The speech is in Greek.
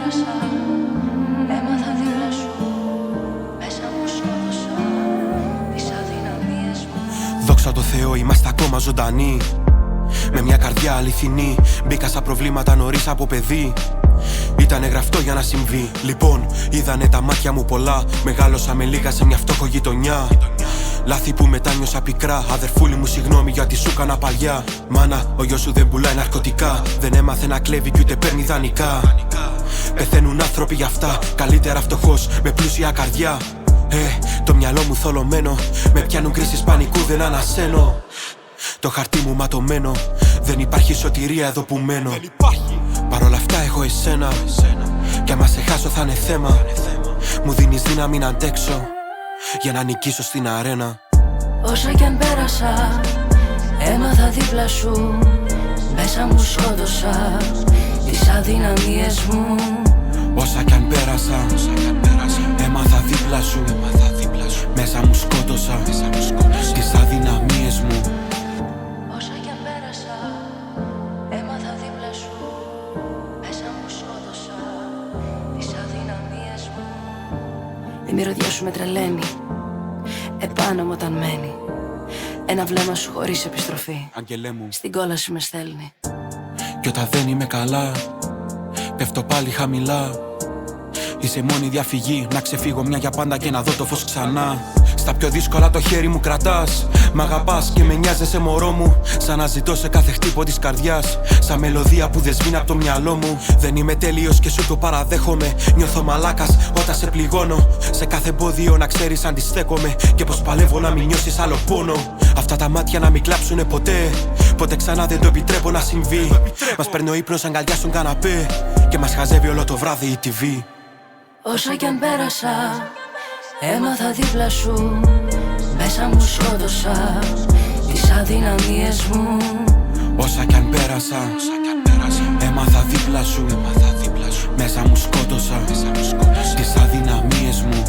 πέρασα, έμαθα δίπλα σου. Μέσα μου σκότωσα τις αδυναμίες μου. Δόξα τω Θεώ, είμαστε ακόμα ζωντανοί. Με μια καρδιά αληθινή. Μπήκα στα προβλήματα νωρίς από παιδί. Ήτανε γραφτό για να συμβεί. Λοιπόν, είδανε τα μάτια μου πολλά. Μεγάλωσα με λίγα σε μια φτώχο γειτονιά. Λάθη που μετάνιωσα πικρά. Αδερφούλη μου, συγγνώμη γιατί σου έκανα παλιά. Μάνα, ο γιος σου δεν πουλάει ναρκωτικά. Δεν έμαθε να κλέβει κι ούτε παίρνει δανεικά. Πεθαίνουν άνθρωποι γι' αυτά. Καλύτερα φτωχός με πλούσια καρδιά. Το μυαλό μου θολωμένο. Με πιάνουν κρίσεις πανικού, δεν ανασένω. Το χαρτί μου ματωμένο. Δεν υπάρχει σωτηρία εδώ που μένω. Παρ' όλα αυτά έχω εσένα. Κι άμα σε χάσω θα είναι θέμα. Μου δίνεις δύναμη να αντέξω για να νικήσω στην αρένα. Όσα κι αν πέρασα, έμαθα δίπλα σου. Μέσα μου σκότωσα τις αδυναμίες μου. Όσα κι αν πέρασα, έμαθα δίπλα σου. Μέσα μου σκότωσα τις αδυναμίες μου. Όσα κι αν πέρασα, έμαθα δίπλα σου. Μέσα μου σκότωσα τις αδυναμίες μου. Η μυρωδιά σου με τρελαίνει, επάνω μου όταν μένει. Ένα βλέμμα σου χωρίς επιστροφή, Αγγελέ μου, στην κόλαση με στέλνει. κι όταν δεν είμαι καλά, πέφτω πάλι χαμηλά. Είσαι μόνη διαφυγή, να ξεφύγω μια για πάντα και να δω το φως ξανά. Στα πιο δύσκολα το χέρι μου κρατάς. Μ' αγαπάς και με νοιάζεσαι μωρό μου. Σαν να ζητώ σε κάθε χτύπο της καρδιάς. Σαν μελωδία που δεν σβήνει από το μυαλό μου. Δεν είμαι τέλειος και σου το παραδέχομαι. Νιώθω μαλάκας όταν σε πληγώνω. Σε κάθε εμπόδιο να ξέρεις αντιστέκομαι. Και πως παλεύω να μην νιώσεις άλλο πόνο. Αυτά τα μάτια να μην κλάψουνε ποτέ. Ποτέ ξανά δεν το επιτρέπω να συμβεί. Μας παίρνει ο ύπνος αγκαλιά στον καναπέ. Και μας χαζεύει όλο το βράδυ η TV. Όσα κι αν πέρασα, έμαθα δίπλα σου. Μέσα μου σκότωσα τις αδυναμίες μου. Όσα κι αν πέρασα, έμαθα δίπλα σου. Μέσα μου σκότωσα τις αδυναμίες μου.